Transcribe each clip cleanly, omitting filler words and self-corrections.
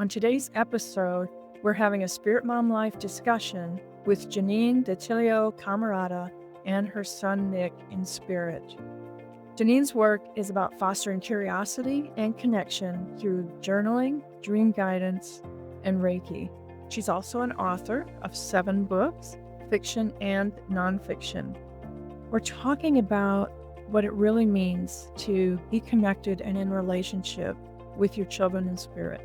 On today's episode, we're having a Spirit Mom Life discussion with Janine DeTillio Cammarata and her son Nick in spirit. Janine's work is about fostering curiosity and connection through journaling, dream guidance, and Reiki. She's also an author of 7 books, fiction and nonfiction. We're talking about what it really means to be connected and in relationship with your children in spirit,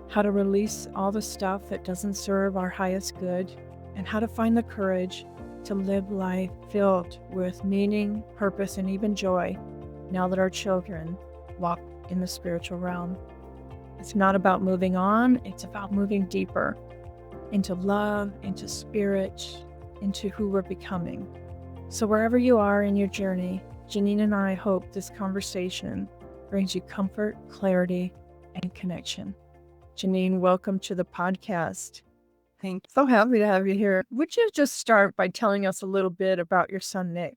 how to release all the stuff that doesn't serve our highest good, and how to find the courage to live life filled with meaning, purpose, and even joy now that our children walk in the spiritual realm. It's not about moving on, it's about moving deeper into love, into spirit, into who we're becoming. So wherever you are in your journey, Janine and I hope this conversation brings you comfort, clarity, and connection. Janine, welcome to the podcast. Thanks. So happy to have you here. Would you just start by telling us a little bit about your son, Nick?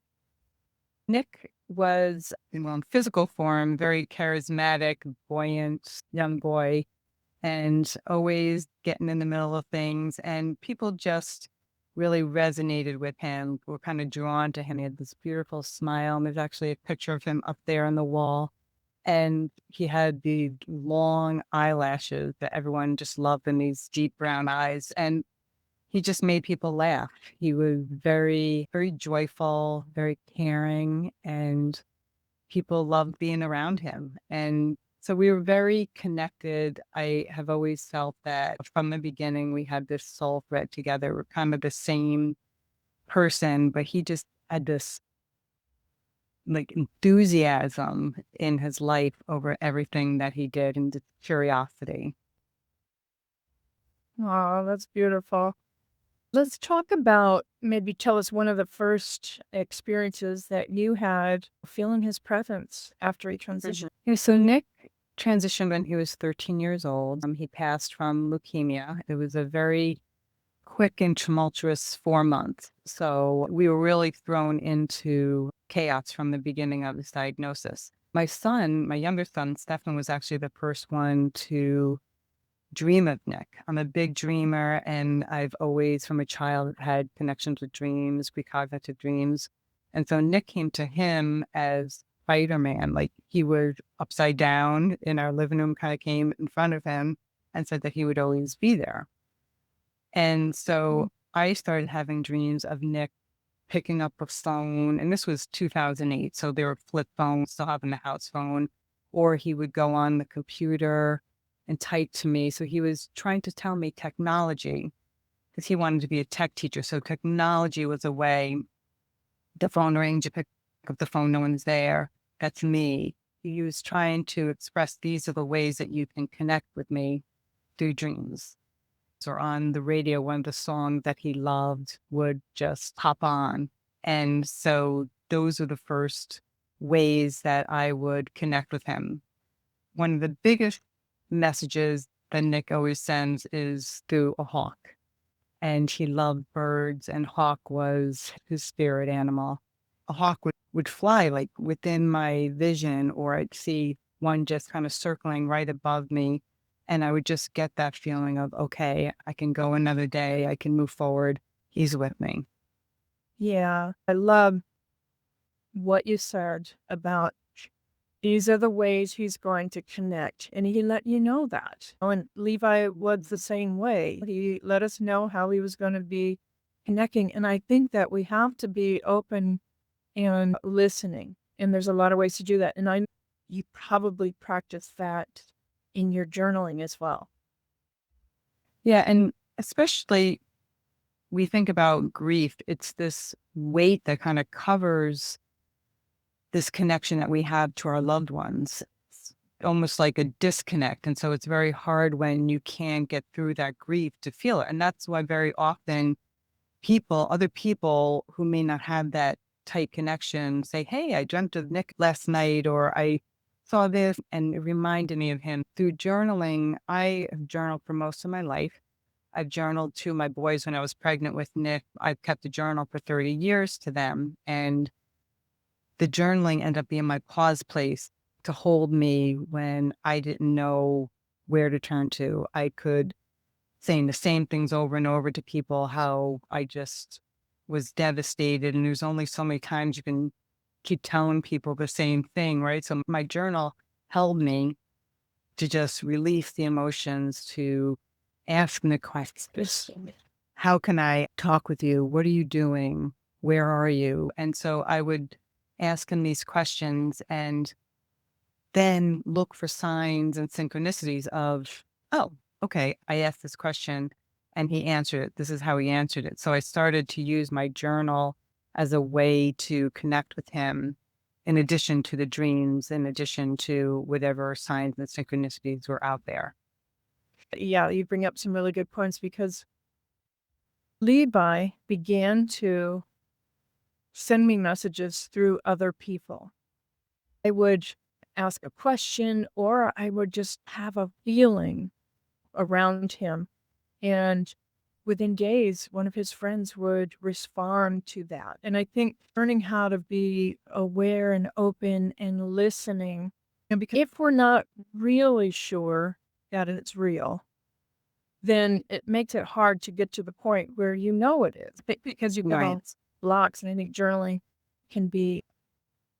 Nick was, in physical form, very charismatic, buoyant young boy, and always getting in the middle of things. And people just really resonated with him, were kind of drawn to him. He had this beautiful smile. And there's actually a picture of him up there on the wall. And he had the long eyelashes that everyone just loved, and these deep brown eyes. And he just made people laugh. He was very, very joyful, very caring, and people loved being around him. And so we were very connected. I have always felt that from the beginning, we had this soul thread together. We're kind of the same person, but he just had this enthusiasm in his life over everything that he did, and the curiosity. Oh, that's beautiful. Let's talk about, maybe tell us one of the first experiences that you had feeling his presence after he transitioned. Yeah, so Nick transitioned when he was 13 years old. He passed from leukemia. It was a very quick and tumultuous 4 months. So we were really thrown into chaos from the beginning of this diagnosis. My younger son, Stefan, was actually the first one to dream of Nick. I'm a big dreamer, and I've always, from a child, had connections with dreams, precognitive dreams. And so Nick came to him as Spider-Man, like he was upside down in our living room, kind of came in front of him and said that he would always be there. And so I started having dreams of Nick picking up a phone, and this was 2008, so there were flip phones, still having the house phone, or he would go on the computer and type to me. So he was trying to tell me technology, because he wanted to be a tech teacher. So technology was a way. The phone rings, you pick up the phone, no one's there. That's me. He was trying to express, these are the ways that you can connect with me through dreams. Or on the radio, one of the songs that he loved would just pop on. And so those are the first ways that I would connect with him. One of the biggest messages that Nick always sends is through a hawk. And he loved birds, and hawk was his spirit animal. A hawk would fly like within my vision, or I'd see one just kind of circling right above me. And I would just get that feeling of, okay, I can go another day. I can move forward. He's with me. Yeah, I love what you said about these are the ways he's going to connect. And he let you know that. And Levi was the same way. He let us know how he was going to be connecting. And I think that we have to be open and listening. And there's a lot of ways to do that. And you probably practice that in your journaling as well. Yeah. And especially we think about grief, it's this weight that kind of covers this connection that we have to our loved ones. It's almost like a disconnect. And so it's very hard when you can't get through that grief to feel it. And that's why very often other people who may not have that tight connection say, hey, I dreamt of Nick last night, or I saw this, and it reminded me of him. Through journaling, I have journaled for most of my life. I've journaled to my boys when I was pregnant with Nick. I've kept a journal for 30 years to them. And the journaling ended up being my pause place to hold me when I didn't know where to turn to. I could saying the same things over and over to people, how I just was devastated. And there's only so many times you can keep telling people the same thing, right? So my journal held me to just release the emotions, to ask the questions. How can I talk with you? What are you doing? Where are you? And so I would ask him these questions and then look for signs and synchronicities of, oh, okay, I asked this question and he answered it. This is how he answered it. So I started to use my journal as a way to connect with him, in addition to the dreams, in addition to whatever signs and synchronicities were out there. Yeah, you bring up some really good points because Levi began to send me messages through other people. I would ask a question or I would just have a feeling around him. And within days, one of his friends would respond to that. And I think learning how to be aware and open and listening. And because if we're not really sure that it's real, then it makes it hard to get to the point where you know it is because you have all Right. these blocks. And I think journaling can be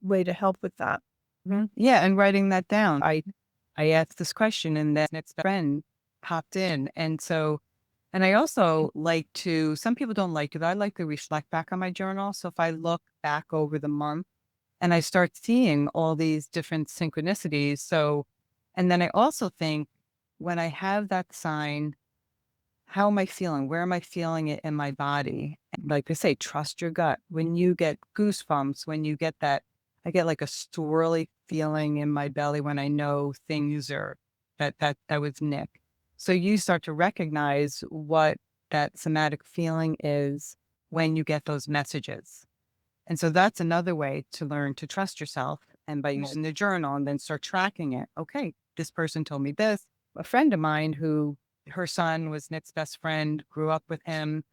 a way to help with that. Yeah, and writing that down. I asked this question and then its friend popped in. And I also like to, some people don't like it, but I like to reflect back on my journal. So if I look back over the month and I start seeing all these different synchronicities. So, and then I also think when I have that sign, how am I feeling? Where am I feeling it in my body? And like I say, trust your gut. When you get goosebumps, when you get that, I get like a swirly feeling in my belly when I know things are that was Nick. So you start to recognize what that somatic feeling is when you get those messages. And so that's another way to learn to trust yourself. And by using the journal and then start tracking it. Okay, this person told me this. A friend of mine who her son was Nick's best friend, grew up with him.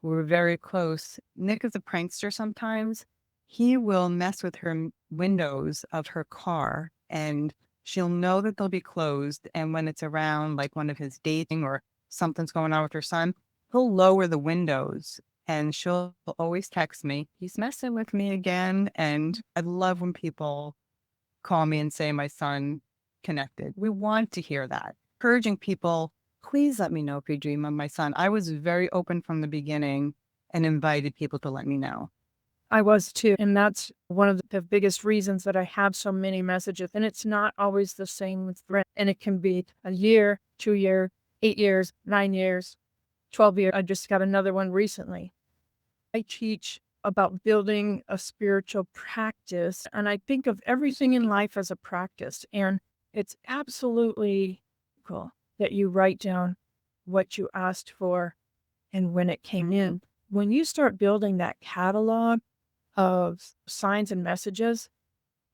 We were very close. Nick is a prankster sometimes. He will mess with her windows of her car and she'll know that they'll be closed. And when it's around like one of his dating or something's going on with her son, he'll lower the windows and she'll always text me, he's messing with me again. And I love when people call me and say, my son connected. We want to hear that. Encouraging people, please let me know if you dream of my son. I was very open from the beginning and invited people to let me know. I was too. And that's one of the biggest reasons that I have so many messages. And it's not always the same with friends. And it can be a year, 2 year, 8 years, 9 years, 12 years. I just got another one recently. I teach about building a spiritual practice. And I think of everything in life as a practice. And it's absolutely cool that you write down what you asked for and when it came in. When you start building that catalog of signs and messages,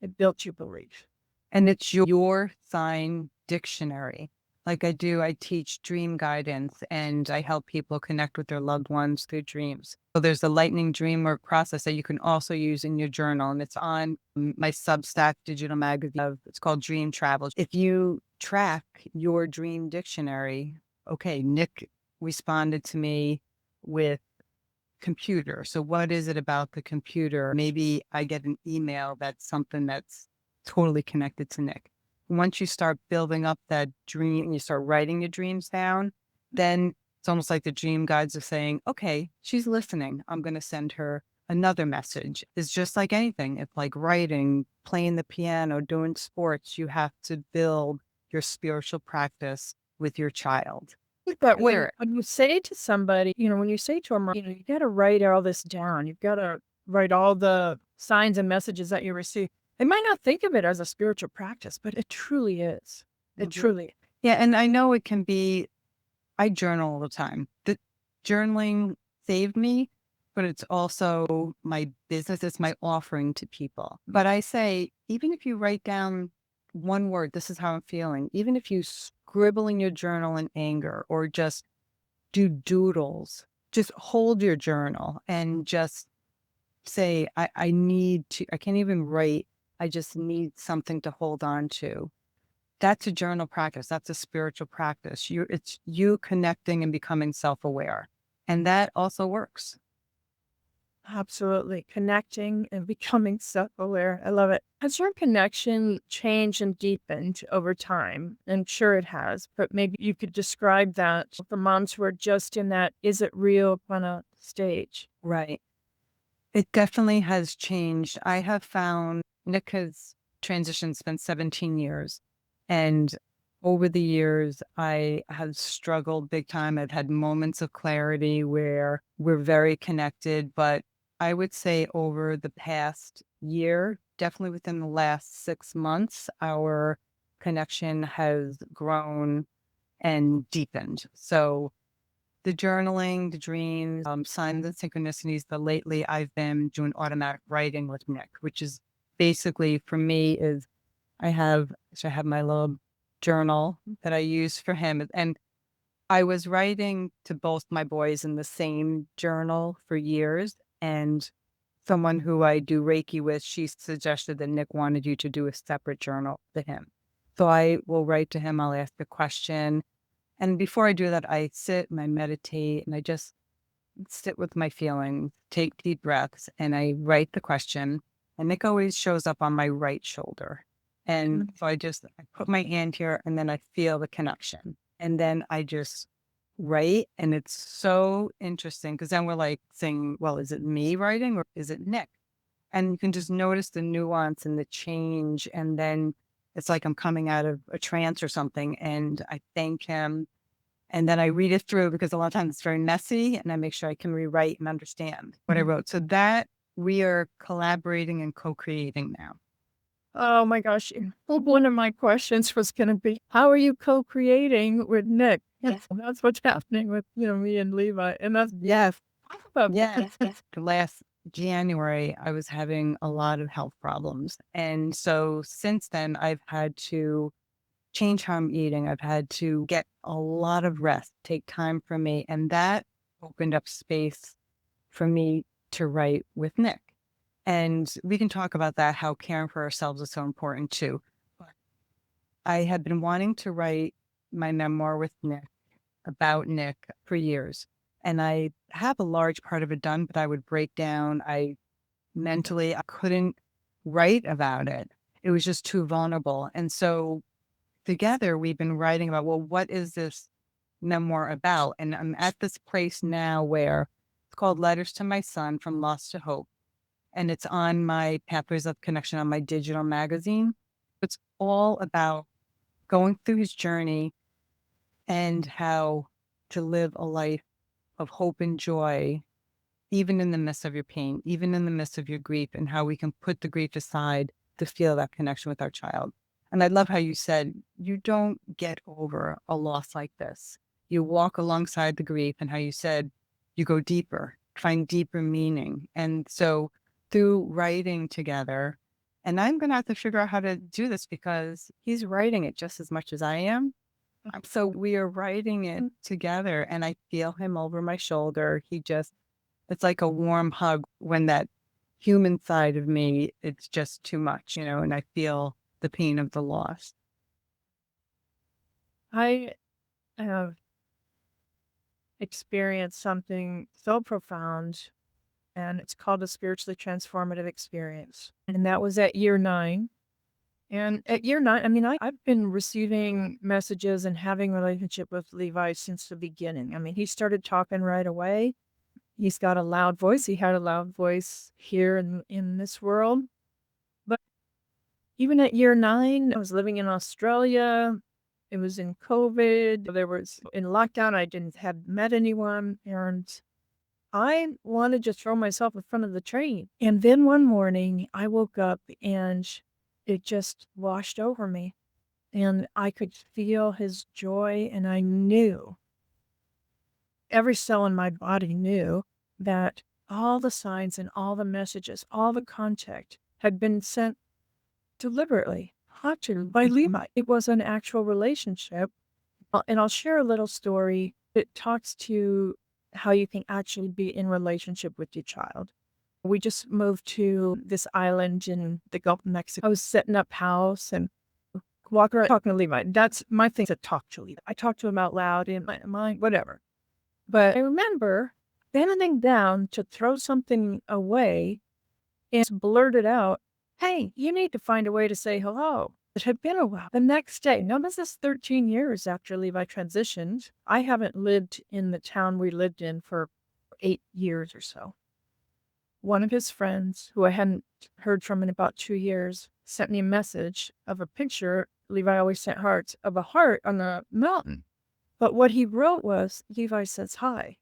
it built your belief. And it's your sign dictionary. Like I do, I teach dream guidance and I help people connect with their loved ones through dreams. So there's a lightning dream work process that you can also use in your journal. And it's on my Substack digital magazine. It's called Dream Travel. If you track your dream dictionary, okay, Nick responded to me with computer. So what is it about the computer? Maybe I get an email that's something that's totally connected to Nick. Once you start building up that dream, you start writing your dreams down, then it's almost like the dream guides are saying, okay, she's listening. I'm going to send her another message. It's just like anything. It's like writing, playing the piano, doing sports. You have to build your spiritual practice with your child. But when you say to somebody, when you say to them, you got to write all this down. You've got to write all the signs and messages that you receive. They might not think of it as a spiritual practice, but it truly is. It truly. Yeah. And I know it can be, I journal all the time. The journaling saved me, but it's also my business. It's my offering to people. But I say, even if you write down one word, this is how I'm feeling, even if you scribble in your journal in anger or just do doodles, just hold your journal and just say, I need to, I can't even write. I just need something to hold on to. That's a journal practice. That's a spiritual practice. It's you connecting and becoming self-aware. And that also works. Absolutely. Connecting and becoming self-aware. I love it. Has your connection changed and deepened over time? I'm sure it has, but maybe you could describe that for moms who are just in that is it real kind of stage. Right. It definitely has changed. I have found Nick has transitioned, spent 17 years. And over the years, I have struggled big time. I've had moments of clarity where we're very connected. But I would say over the past year, definitely within the last 6 months, our connection has grown and deepened. So the journaling, the dreams, signs and synchronicities, but lately I've been doing automatic writing with Nick, which is basically for me is I have my little journal that I use for him. And I was writing to both my boys in the same journal for years. And someone who I do Reiki with, she suggested that Nick wanted you to do a separate journal to him. So I will write to him, I'll ask a question. And before I do that, I sit and I meditate and I just sit with my feelings, take deep breaths, and I write the question. And Nick always shows up on my right shoulder. And so I put my hand here and then I feel the connection. And then I just write. And it's so interesting because then we're like saying, well, is it me writing or is it Nick? And you can just notice the nuance and the change. And then it's like I'm coming out of a trance or something. And I thank him. And then I read it through because a lot of times it's very messy and I make sure I can rewrite and understand what I wrote. So that we are collaborating and co-creating now. Oh my gosh. One of my questions was going to be, how are you co-creating with Nick? Yes. That's what's happening with, me and Levi. And that's, Yes. talk about Yes. Last January, I was having a lot of health problems. And so since then, I've had to change how I'm eating. I've had to get a lot of rest, take time for me. And that opened up space for me to write with Nick. And we can talk about that, how caring for ourselves is so important too. But I had been wanting to write my memoir with Nick about Nick for years. And I have a large part of it done, but I would break down. I couldn't write about it. It was just too vulnerable. And so together we've been writing about, well, what is this memoir about? And I'm at this place now where it's called Letters to My Son from Lost to Hope. And it's on my Pathways of Connection on my digital magazine. It's all about going through his journey and how to live a life of hope and joy, even in the midst of your pain, even in the midst of your grief, and how we can put the grief aside to feel that connection with our child. And I love how you said, you don't get over a loss like this. You walk alongside the grief, and how you said, you go deeper, find deeper meaning. And so through writing together, and I'm going to have to figure out how to do this because he's writing it just as much as I am. So we are writing it together, and I feel him over my shoulder. It's like a warm hug when that human side of me, it's just too much, and I feel the pain of the loss. I have experienced something so profound, and it's called a spiritually transformative experience. And that was at year 9. And at year 9, I've been receiving messages and having a relationship with Levi since the beginning. He started talking right away. He's got a loud voice. He had a loud voice here in this world. But even at year 9, I was living in Australia. It was in COVID. There was in lockdown. I didn't have met anyone, and I wanted to throw myself in front of the train. And then one morning, I woke up and it just washed over me, and I could feel his joy, and I knew, every cell in my body knew that all the signs and all the messages, all the contact had been sent deliberately, actually, by Levi. It was an actual relationship. And I'll share a little story. It talks to how you can actually be in relationship with your child. We just moved to this island in the Gulf of Mexico. I was setting up house, and walk around talking to Levi. That's my thing to talk to Levi. I talk to him out loud in my mind, whatever. But I remember bending down to throw something away and blurted out, "Hey, you need to find a way to say hello." It had been a while. The next day, now this is 13 years after Levi transitioned. I haven't lived in the town we lived in for 8 years or so. One of his friends, who I hadn't heard from in about 2 years, sent me a message of a picture. Levi always sent hearts of a heart on the mountain. But what he wrote was, "Levi says hi."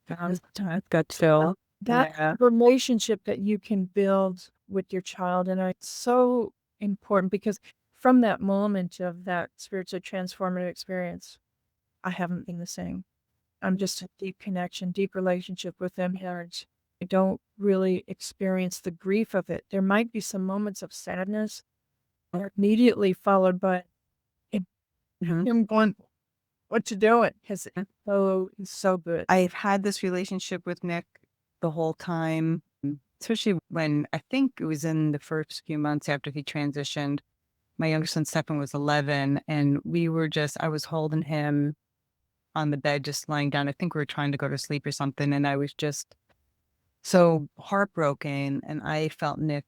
I've got Phil. That Yeah. relationship that you can build with your child, and it's so important because from that moment of that spiritual transformative experience, I haven't been the same. I'm just a deep connection, deep relationship with them. And I don't really experience the grief of it. There might be some moments of sadness immediately followed by him going, "What you doing?" Because it's so good. I've had this relationship with Nick the whole time, especially when I think it was in the first few months after he transitioned. My younger son, Stefan, was 11, and I was holding him on the bed, just lying down. I think we were trying to go to sleep or something. And I was just so heartbroken. And I felt Nick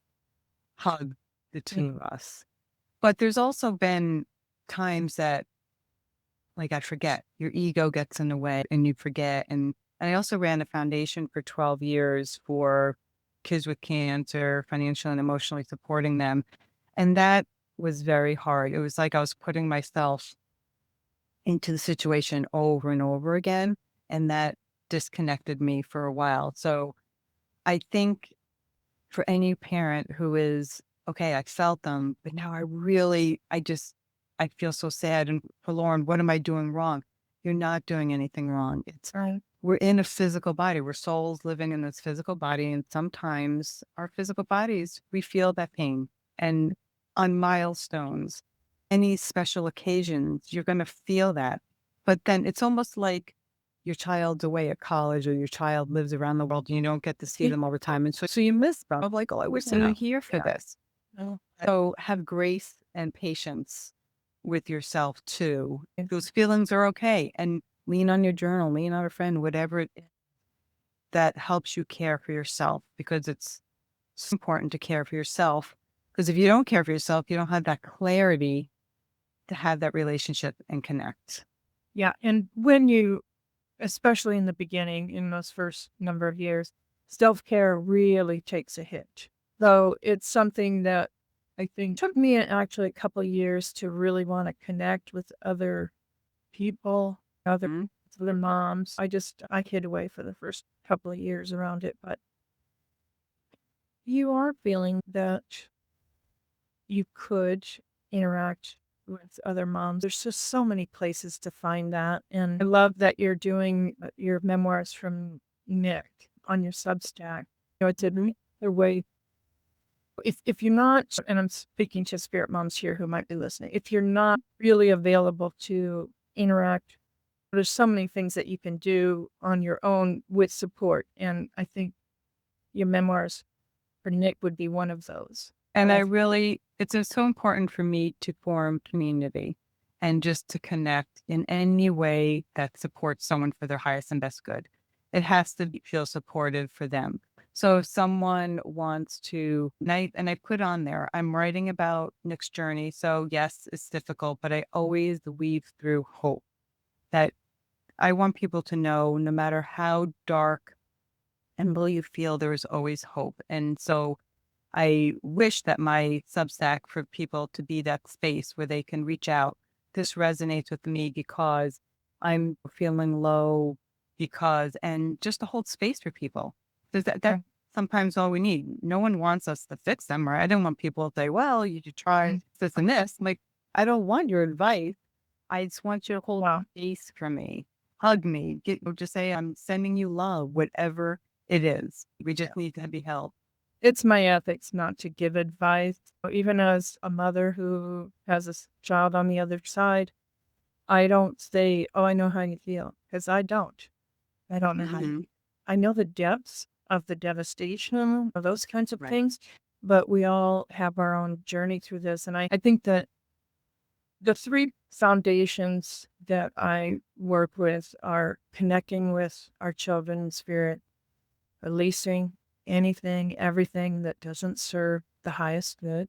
hug the two of us. But there's also been times that, like, I forget, your ego gets in the way and you forget. And I also ran a foundation for 12 years for kids with cancer, financially and emotionally supporting them. And that was very hard. It was like I was putting myself into the situation over and over again. And that disconnected me for a while. So I think for any parent who is, okay, I felt them, but now I feel so sad and forlorn. What am I doing wrong? You're not doing anything wrong. We're in a physical body. We're souls living in this physical body. And sometimes our physical bodies, we feel that pain. And on milestones, any special occasions, you're going to feel that. But then it's almost like your child's away at college or your child lives around the world and you don't get to see them all the time. And so you miss them. I'm like, oh, I wish they were here for this. So have grace and patience with yourself too. Those feelings are okay. And lean on your journal, lean on a friend, whatever it is that helps you care for yourself, because it's so important to care for yourself. Because if you don't care for yourself, you don't have that clarity to have that relationship and connect. Yeah. And when you, especially in the beginning, in those first number of years, self-care really takes a hit. Though it's something that I think took me actually a couple of years to really want to connect with other people, other moms. I hid away for the first couple of years around it, but you are feeling that you could interact with other moms. There's just so many places to find that. And I love that you're doing your memoirs from Nick on your Substack. It's another way. If you're not, and I'm speaking to spirit moms here who might be listening, if you're not really available to interact, there's so many things that you can do on your own with support. And I think your memoirs for Nick would be one of those. And it's just so important for me to form community and just to connect in any way that supports someone for their highest and best good. It has to feel supportive for them. So if someone wants to, and I put on there, I'm writing about Nick's journey. So yes, it's difficult, but I always weave through hope. That I want people to know, no matter how dark and blue you feel, there is always hope. And so I wish that my Substack for people to be that space where they can reach out. This resonates with me because I'm feeling low, and just to hold space for people. That's sometimes all we need. No one wants us to fix them, right? I don't want people to say, well, you should try this and this. I'm like, I don't want your advice. I just want you to hold space for me. Hug me. Just say, I'm sending you love, whatever it is. We just need to be held. It's my ethics not to give advice. Even as a mother who has a child on the other side, I don't say, oh, I know how you feel, because I don't. I don't know how you feel. I know the depths of the devastation of those kinds of things, but we all have our own journey through this. And I think that The three foundations that I work with are connecting with our children in spirit, releasing anything, everything that doesn't serve the highest good,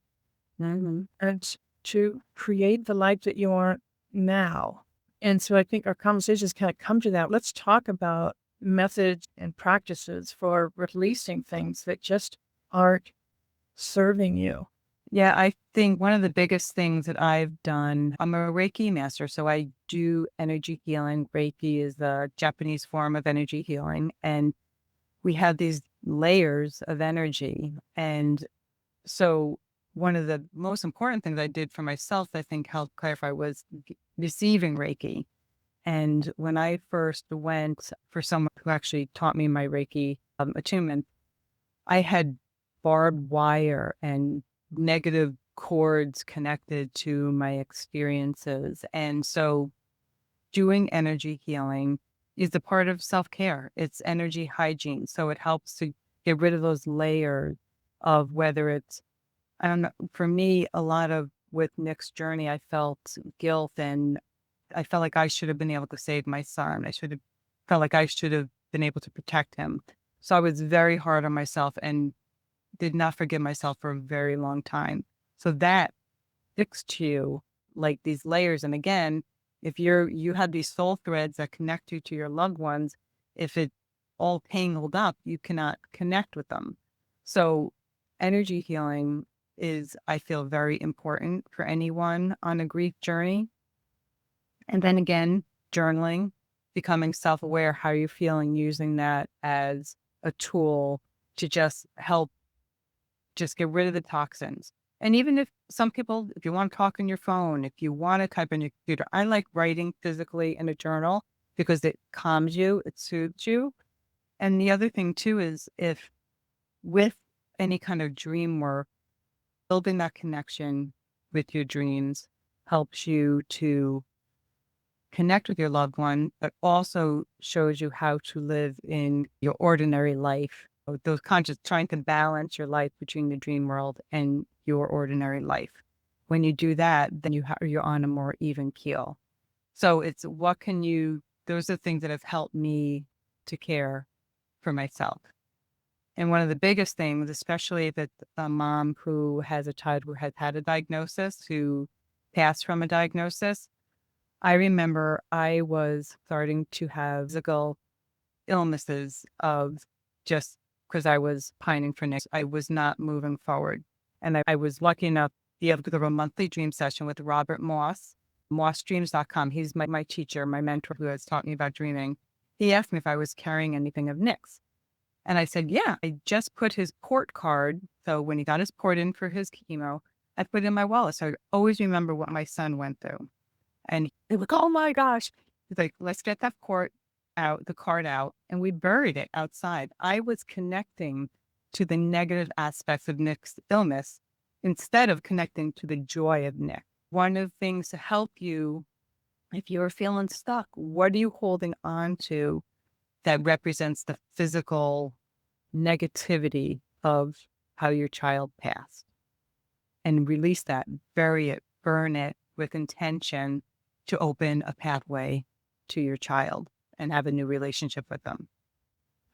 and to create the life that you want now. And so I think our conversations kind of come to that. Let's talk about methods and practices for releasing things that just aren't serving you. Yeah, I think one of the biggest things that I've done, I'm a Reiki master, so I do energy healing. Reiki is the Japanese form of energy healing. And we have these layers of energy. And so one of the most important things I did for myself, I think helped clarify, was receiving Reiki. And when I first went for someone who actually taught me my Reiki attunement, I had barbed wire and negative cords connected to my experiences. And so doing energy healing is a part of self-care. It's energy hygiene. So it helps to get rid of those layers of whether it's, I don't know, for me, a lot of with Nick's journey, I felt guilt and I felt like I should have been able to save my son. I should have felt like I should have been able to protect him. So I was very hard on myself and did not forgive myself for a very long time. So that sticks to you like these layers. And again, if you have these soul threads that connect you to your loved ones, if it all tangled up, you cannot connect with them. So energy healing is, I feel, very important for anyone on a grief journey. And then again, journaling, becoming self-aware, how you're feeling, using that as a tool to just help just get rid of the toxins. And even if some people, if you want to talk on your phone, if you want to type on your computer, I like writing physically in a journal because it calms you, it soothes you. And the other thing too is if with any kind of dream work, building that connection with your dreams helps you to connect with your loved one, but also shows you how to live in your ordinary life. Those conscious, trying to balance your life between the dream world and your ordinary life. When you do that, then you're on a more even keel. So it's what can you, those are things that have helped me to care for myself. And one of the biggest things, especially that a mom who has a child who has had a diagnosis, who passed from a diagnosis, I remember I was starting to have physical illnesses of just because I was pining for Nick. I was not moving forward. And I was lucky enough to be able to go to a monthly dream session with Robert Moss, mossdreams.com. He's my teacher, my mentor who has taught me about dreaming. He asked me if I was carrying anything of Nick's. And I said, yeah, I just put his port card. So when he got his port in for his chemo, I put it in my wallet. So I always remember what my son went through. And he was like, oh my gosh. He's like, let's get that the card out. And we buried it outside. I was connecting to the negative aspects of Nick's illness instead of connecting to the joy of Nick. One of the things to help you, if you're feeling stuck, what are you holding on to that represents the physical negativity of how your child passed? And release that, bury it, burn it with intention to open a pathway to your child and have a new relationship with them.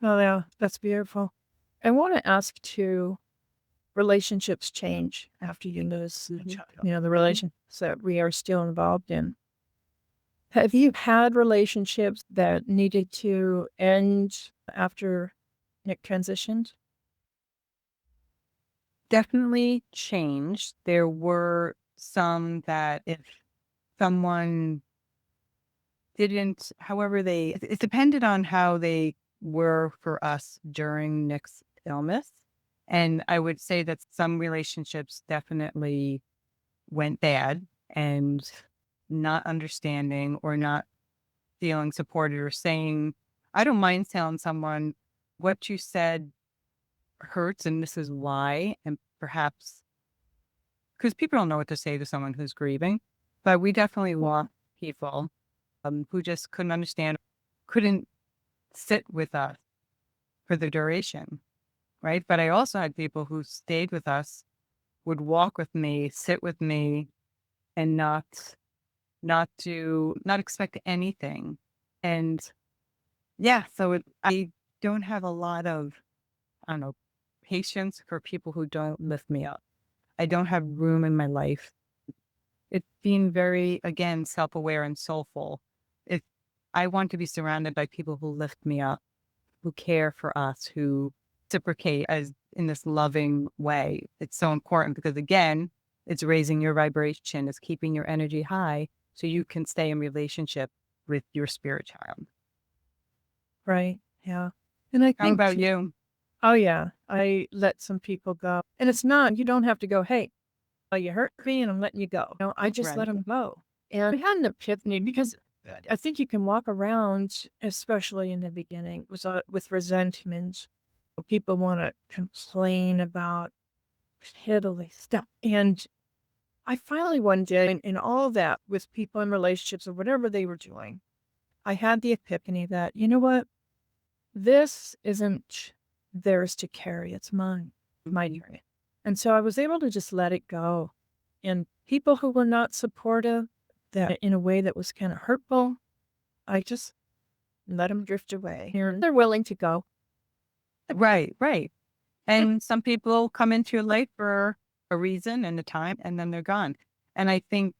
Oh, yeah, that's beautiful. I want to ask too, relationships change after you lose a child, the relationships that we are still involved in. Have you had relationships that needed to end after Nick transitioned? Definitely changed. There were some that if someone didn't, however, it depended on how they were for us during Nick's illness. And I would say that some relationships definitely went bad and not understanding or not feeling supported or saying, I don't mind telling someone what you said hurts and this is why. And perhaps because people don't know what to say to someone who's grieving, but we definitely want people who just couldn't understand, couldn't sit with us for the duration, right? But I also had people who stayed with us, would walk with me, sit with me, and not not expect anything. And yeah, so I don't have a lot of, I don't know, patience for people who don't lift me up. I don't have room in my life. It's being very, again, self-aware and soulful. It, I want to be surrounded by people who lift me up, who care for us, who reciprocate as in this loving way. It's so important because, again, it's raising your vibration, it's keeping your energy high so you can stay in relationship with your spirit child. Right. Yeah. And I How think, about you? oh, yeah, I let some people go. And it's not, you don't have to go, hey, you hurt me and I'm letting you go. No, I just let Right. them go. And I had an epiphany because I think you can walk around, especially in the beginning, with resentment. People want to complain about piddly stuff. And I finally one day, in all that with people in relationships or whatever they were doing, I had the epiphany that, you know what? This isn't theirs to carry. It's mine, my journey. And so I was able to just let it go. And people who were not supportive, that in a way that was kind of hurtful, I just let them drift away. They're willing to go. Right, right. And some people come into your life for a reason and a time, and then they're gone. And I think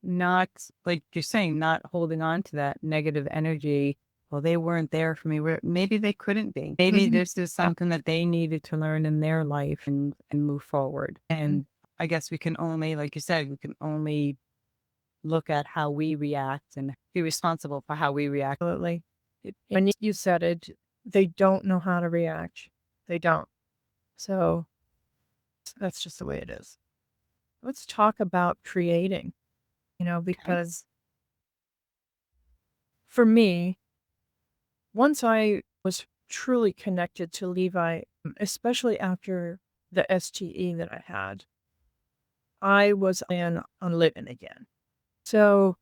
not, like you're saying, not holding on to that negative energy. Well, they weren't there for me. Maybe they couldn't be. Maybe this is something that they needed to learn in their life and move forward. And I guess we can only, like you said, we can only look at how we react and be responsible for how we react. Absolutely. And you said it, they don't know how to react. They don't. So that's just the way it is. Let's talk about creating, because for me, once I was truly connected to Levi, especially after the STE that I had, I was in on living again. So,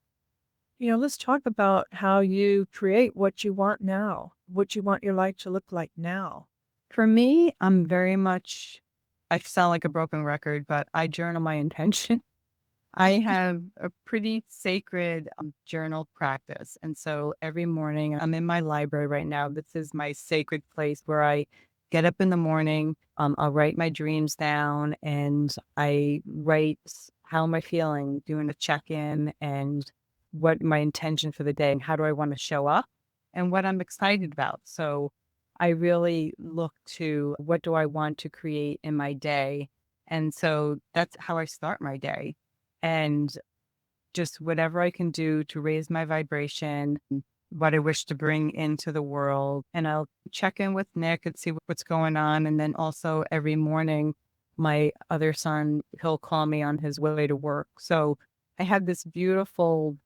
let's talk about how you create what you want now, what you want your life to look like now. For me, I'm very much, I sound like a broken record, but I journal my intention. I have a pretty sacred journal practice. And so every morning, I'm in my library right now. This is my sacred place where I get up in the morning. I'll write my dreams down and I write how am I feeling, doing a check in and what my intention for the day and how do I want to show up and what I'm excited about. So I really look to what do I want to create in my day. And so that's how I start my day and just whatever I can do to raise my vibration, what I wish to bring into the world. And I'll check in with Nick and see what's going on. And then also every morning, my other son, he'll call me on his way to work. So I have this beautiful,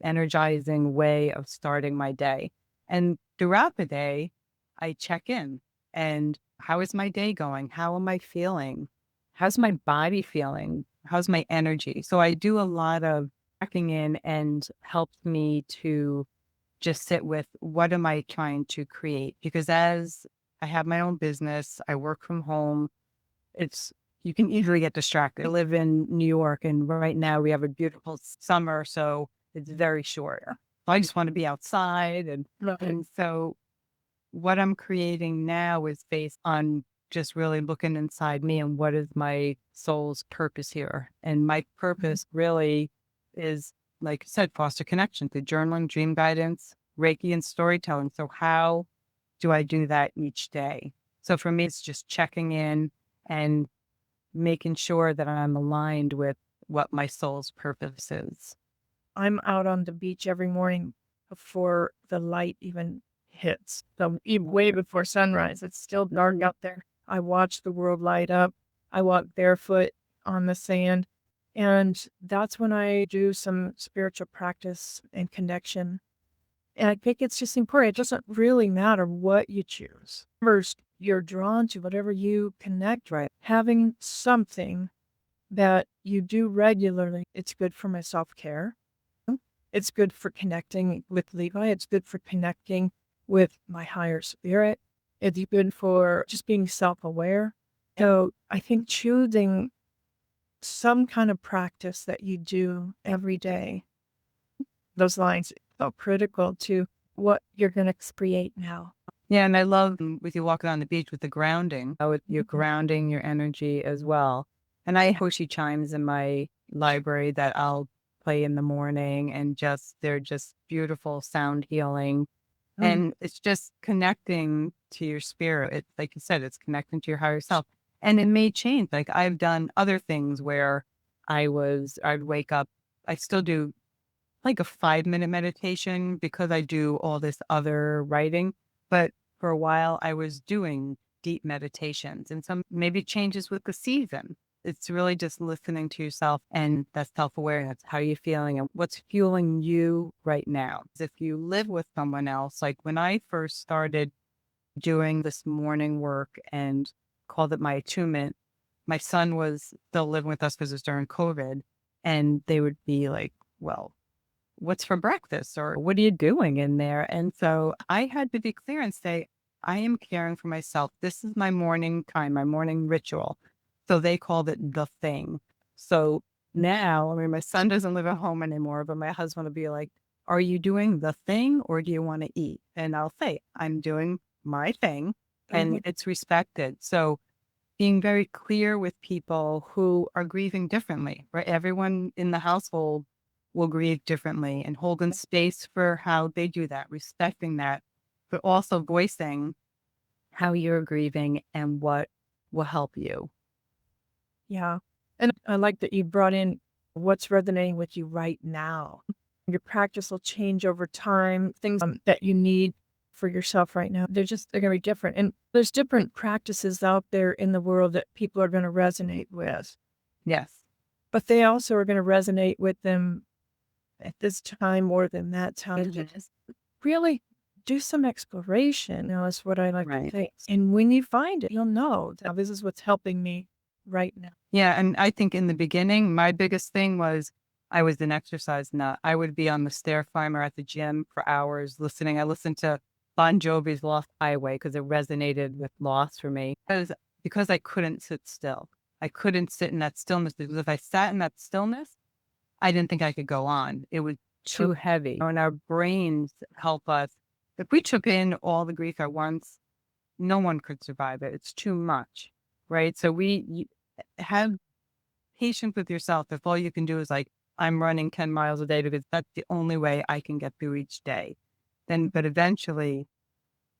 energizing way of starting my day. And throughout the day, I check in and how is my day going? How am I feeling? How's my body feeling? How's my energy? So I do a lot of checking in and helps me to just sit with what am I trying to create? Because as I have my own business, I work from home, you can easily get distracted. I live in New York and right now we have a beautiful summer, so it's very short. So I just want to be outside and so what I'm creating now is based on just really looking inside me and what is my soul's purpose here. And my purpose really is, like I said, foster connection through journaling, dream guidance, Reiki, and storytelling. So how do I do that each day? So for me, it's just checking in and making sure that I'm aligned with what my soul's purpose is. I'm out on the beach every morning before the light even hits. So even way before sunrise, it's still dark out there. I watch the world light up. I walk barefoot on the sand. And that's when I do some spiritual practice and connection. And I think it's just important. It doesn't really matter what you choose. First, you're drawn to whatever you connect with. Having something that you do regularly, it's good for my self-care. It's good for connecting with Levi. It's good for connecting with my higher spirit. It's good for just being self-aware. So I think choosing some kind of practice that you do every day. Those lines are critical to what you're going to create now. Yeah, and I love with you walking on the beach with the grounding, how you're grounding your energy as well. And I have Hoshi chimes in my library that I'll play in the morning, and they're just beautiful sound healing. Mm. And it's just connecting to your spirit. It's like you said, it's connecting to your higher self. And it may change. Like I've done other things where I'd wake up, I still do like a 5-minute meditation because I do all this other writing. But for a while, I was doing deep meditations, and some maybe changes with the season. It's really just listening to yourself and that self awareness. How are you feeling and what's fueling you right now? If you live with someone else, like when I first started doing this morning work and called it my attunement, my son was still living with us because it was during COVID. And they would be like, well, what's for breakfast or what are you doing in there? And so I had to be clear and say, I am caring for myself. This is my morning time, my morning ritual. So they called it the thing. So now, I mean, my son doesn't live at home anymore, but my husband will be like, are you doing the thing or do you want to eat? And I'll say, I'm doing my thing and it's respected. So being very clear with people who are grieving differently, right? Everyone in the household will grieve differently and holding space for how they do that, respecting that, but also voicing how you're grieving and what will help you. Yeah. And I like that you brought in what's resonating with you right now. Your practice will change over time. Things that you need for yourself right now, they're going to be different. And there's different practices out there in the world that people are going to resonate with. Yes. But they also are going to resonate with them at this time more than that time. Just really do some exploration. Is what I like to think. And when you find it, you'll know that this is what's helping me right now. Yeah. And I think in the beginning, my biggest thing was I was an exercise nut. I would be on the stair climber at the gym for hours listening. I listened to Bon Jovi's Lost Highway because it resonated with loss for me. Because I couldn't sit still. I couldn't sit in that stillness because if I sat in that stillness, I didn't think I could go on. It was too heavy. And our brains help us. If we took in all the grief at once, no one could survive it. It's too much, right? So you have patience with yourself. If all you can do is like, I'm running 10 miles a day because that's the only way I can get through each day. But eventually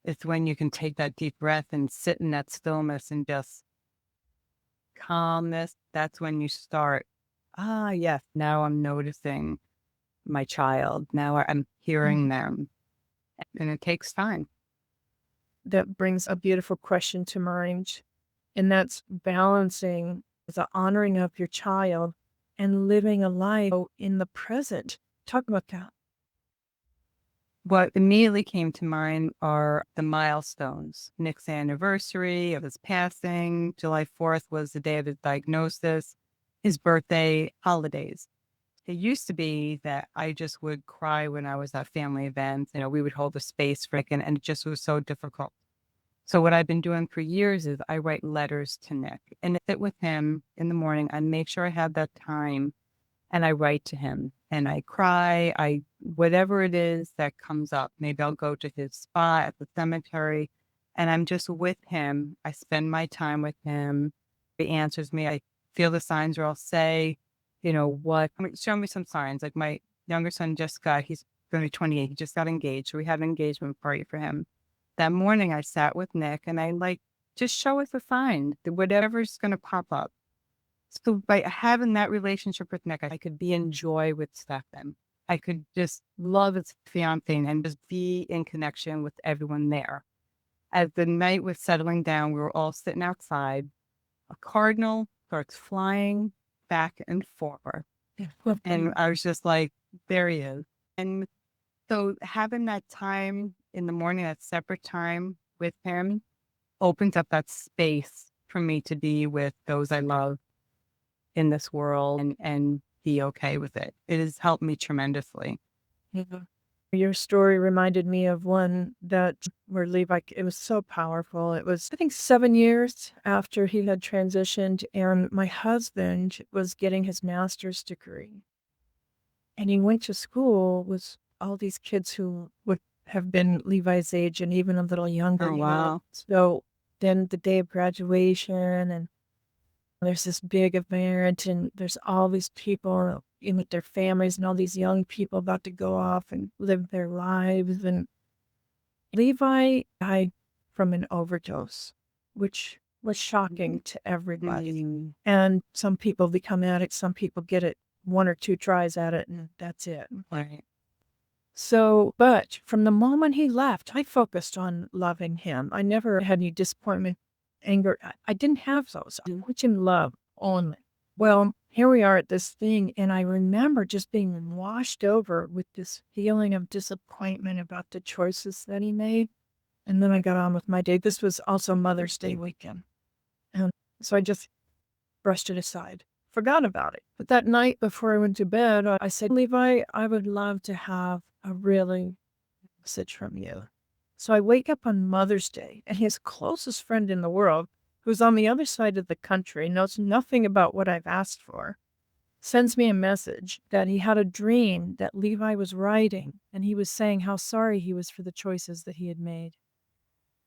it's when you can take that deep breath and sit in that stillness and just calmness. That's when you start, yes, now I'm noticing my child. Now I'm hearing them. And it takes time. That brings a beautiful question to mind. And that's balancing the honoring of your child and living a life in the present. Talk about that. What immediately came to mind are the milestones. Nick's anniversary of his passing, July 4th was the day of his diagnosis, his birthday, holidays. It used to be that I just would cry when I was at family events. We would hold a space for it, and it just was so difficult. So what I've been doing for years is I write letters to Nick and I sit with him in the morning. I make sure I have that time and I write to him and I cry. Whatever it is that comes up, maybe I'll go to his spot at the cemetery and I'm just with him. I spend my time with him. He answers me. I feel the signs or I'll say, show me some signs. Like my younger son he's going to be 28. He just got engaged. So we had an engagement party for him. That morning I sat with Nick and I just show us a sign, whatever's going to pop up. So by having that relationship with Nick, I could be in joy with Stefan. I could just love his fiance and just be in connection with everyone there. As the night was settling down, we were all sitting outside. A cardinal starts flying back and forth. And I was just like, there he is. And so having that time in the morning, that separate time with him opens up that space for me to be with those I love in this world and be okay with it. It has helped me tremendously. Yeah. Your story reminded me of one that where Levi, it was so powerful. It was, I think, 7 years after he had transitioned, and my husband was getting his master's degree. And he went to school with all these kids who would have been Levi's age and even a little younger. Oh, wow. So then the day of graduation, and there's this big event, and there's all these people in with their families, and all these young people about to go off and live their lives. And Levi died from an overdose, which was shocking to everybody. Mm, And some people become addicts, some people get it 1 or 2 tries at it, and that's it. right. So, but from the moment he left, I focused on loving him. I never had any disappointment, anger. I didn't have those. I watched him love only. Well, here we are at this thing, and I remember just being washed over with this feeling of disappointment about the choices that he made. And then I got on with my day. This was also Mother's Day weekend. And so I just brushed it aside, forgot about it. But that night before I went to bed, I said, Levi, I would love to have a really message from you. So I wake up on Mother's Day, and his closest friend in the world, who's on the other side of the country, knows nothing about what I've asked for, sends me a message that he had a dream that Levi was writing, and he was saying how sorry he was for the choices that he had made.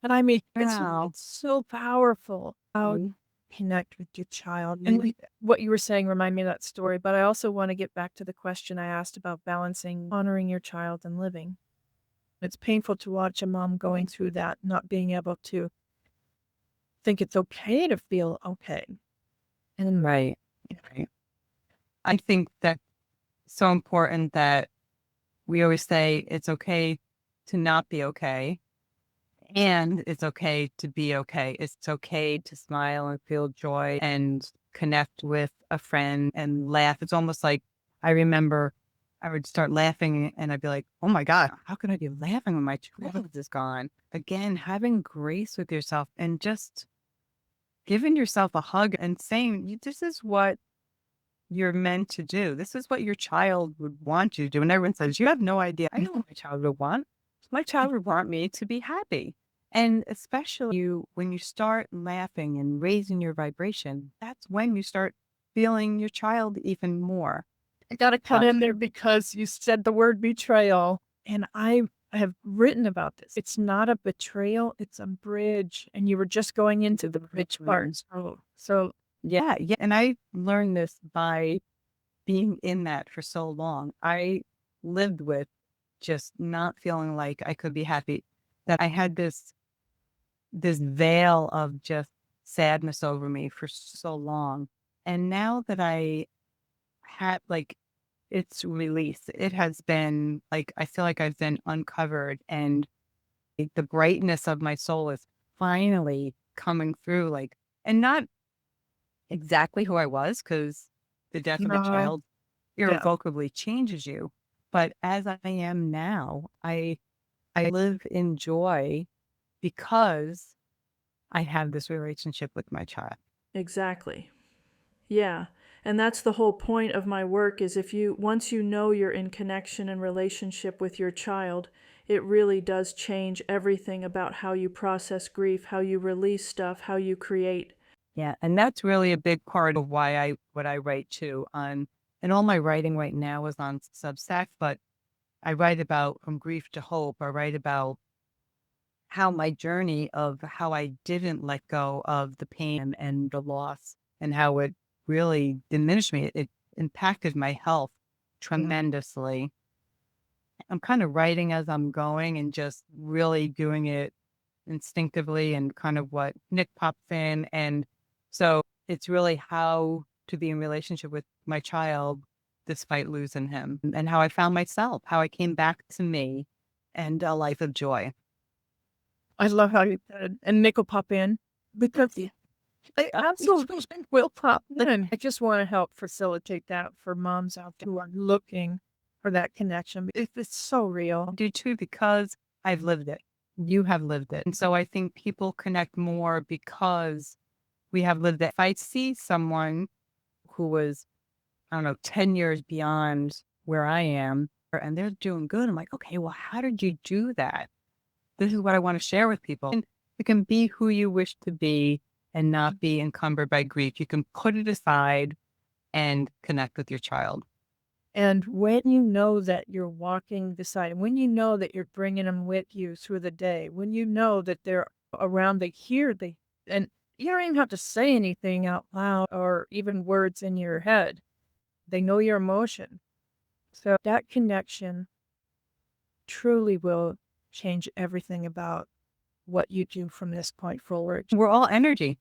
And I mean, Wow. it's so powerful how you connect with your child. And what you were saying reminded me of that story, but I also want to get back to the question I asked about balancing honoring your child and living. It's painful to watch a mom going through that, not being able to think it's okay to feel okay. And Right. Right. I think that's so important that we always say it's okay to not be okay. And it's okay to be okay. It's okay to smile and feel joy and connect with a friend and laugh. It's almost like I remember I would start laughing and I'd be like, oh my God, how can I be laughing when my child is gone? Again, having grace with yourself and just giving yourself a hug and saying, this is what you're meant to do. This is what your child would want you to do. And everyone says, you have no idea. I know what my child would want. My child would want me to be happy. And especially when you start laughing and raising your vibration, that's when you start feeling your child even more. I got to cut in there because you said the word betrayal, and I have written about this. It's not a betrayal, it's a bridge. And you were just going into the bridge part. So Yeah. Yeah. And I learned this by being in that for so long. I lived with just not feeling like I could be happy, that I had this veil of just sadness over me for so long. And now that I had like it's released, it has been like I feel like I've been uncovered and the brightness of my soul is finally coming through, like, and not exactly who I was, because the death of a no, child yeah. irrevocably changes you. But as I am now, I live in joy because I have this relationship with my child. Exactly. Yeah. And that's the whole point of my work is once you know you're in connection and relationship with your child, it really does change everything about how you process grief, how you release stuff, how you create. Yeah, and that's really a big part of what I write too. And all my writing right now is on Substack, but I write about from grief to hope. I write about how my journey of how I didn't let go of the pain and the loss and how it really diminished me. It impacted my health tremendously. I'm kind of writing as I'm going and just really doing it instinctively and kind of what Nick pops in. And so it's really how to be in relationship with my child despite losing him and how I found myself, how I came back to me and a life of joy. I love how you said, and Nick will pop in because they absolutely will pop in. I just want to help facilitate that for moms out there who are looking for that connection. It's so real. I do too, because I've lived it. You have lived it. And so I think people connect more because we have lived it. If I see someone who was, I don't know, 10 years beyond where I am, and they're doing good. I'm like, okay, well, how did you do that? This is what I want to share with people. And you can be who you wish to be and not be encumbered by grief. You can put it aside and connect with your child. And when you know that you're walking beside, when you know that you're bringing them with you through the day, when you know that they're around, and you don't even have to say anything out loud or even words in your head. They know your emotion. So that connection truly will change everything about what you do from this point forward. We're all energy,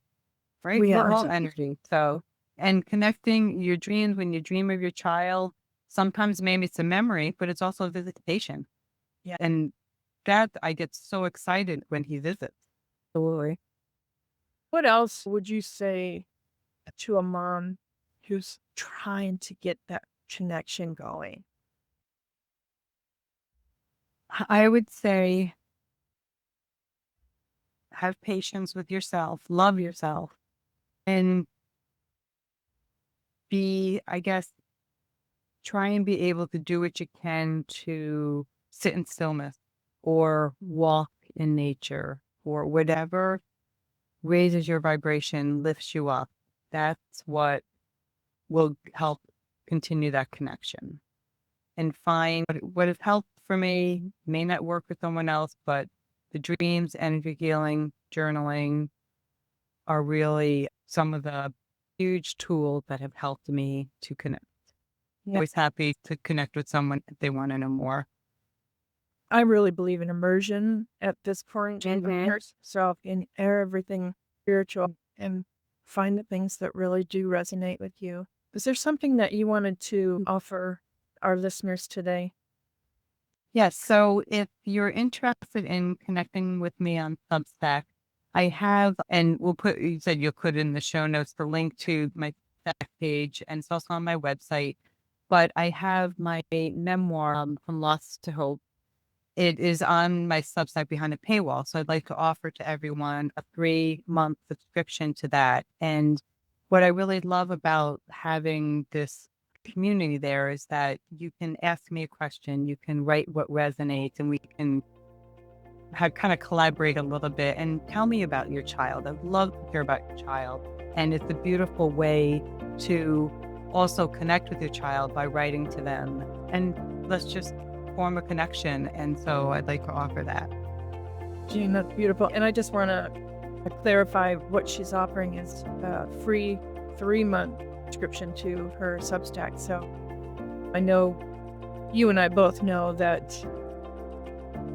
right? We We're are. all energy. So, and connecting your dreams, when you dream of your child, sometimes maybe it's a memory, but it's also a visitation. Yeah. And that I get so excited when he visits. Absolutely. What else would you say to a mom who's trying to get that connection going? I would say have patience with yourself, love yourself, and I guess, try and be able to do what you can to sit in stillness or walk in nature or whatever raises your vibration, lifts you up. That's what will help continue that connection. And find what has helped for me may not work for someone else, but the dreams, energy healing, journaling are really some of the huge tools that have helped me to connect. Yeah. Always happy to connect with someone if they want to know more. I really believe in immersion at this point in Mhm. yourself in everything spiritual and find the things that really do resonate with you. Is there something that you wanted to offer our listeners today? Yes. So if you're interested in connecting with me on Substack, I have, and you said you'll put in the show notes the link to my Substack page, and it's also on my website. But I have my memoir, From Lost to Hope. It is on my Substack behind a paywall. So I'd like to offer to everyone a 3-month subscription to that. And what I really love about having this community there is that you can ask me a question, you can write what resonates, and we can kind of collaborate a little bit and tell me about your child. I'd love to hear about your child. And it's a beautiful way to also connect with your child by writing to them. And let's just form a connection. And so I'd like to offer that. Jean, that's beautiful. And I just want to clarify what she's offering is a free 3-month subscription to her Substack. So I know you and I both know that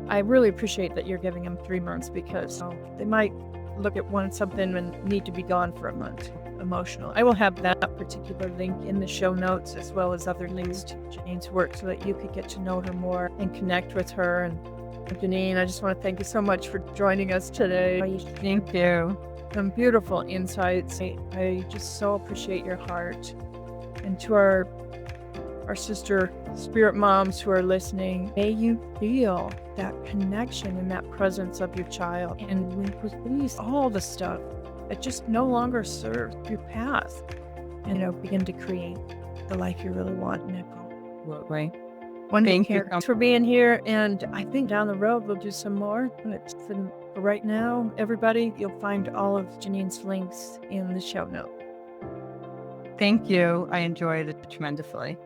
I really appreciate that you're giving them 3 months because they might look at something and need to be gone for a month. Emotional. I will have that particular link in the show notes as well as other links to Janine's work so that you could get to know her more and connect with her. And Janine, I just want to thank you so much for joining us today. Thank you. Some beautiful insights. I just so appreciate your heart. And to our sister spirit moms who are listening, may you feel that connection and that presence of your child and release all the stuff that just no longer serves your path and begin to create the life you really want, Nicole. Right. Thank you for being here, and I think down the road we'll do some more, but for right now, everybody, you'll find all of Janine's links in the show note. Thank you. I enjoyed it tremendously.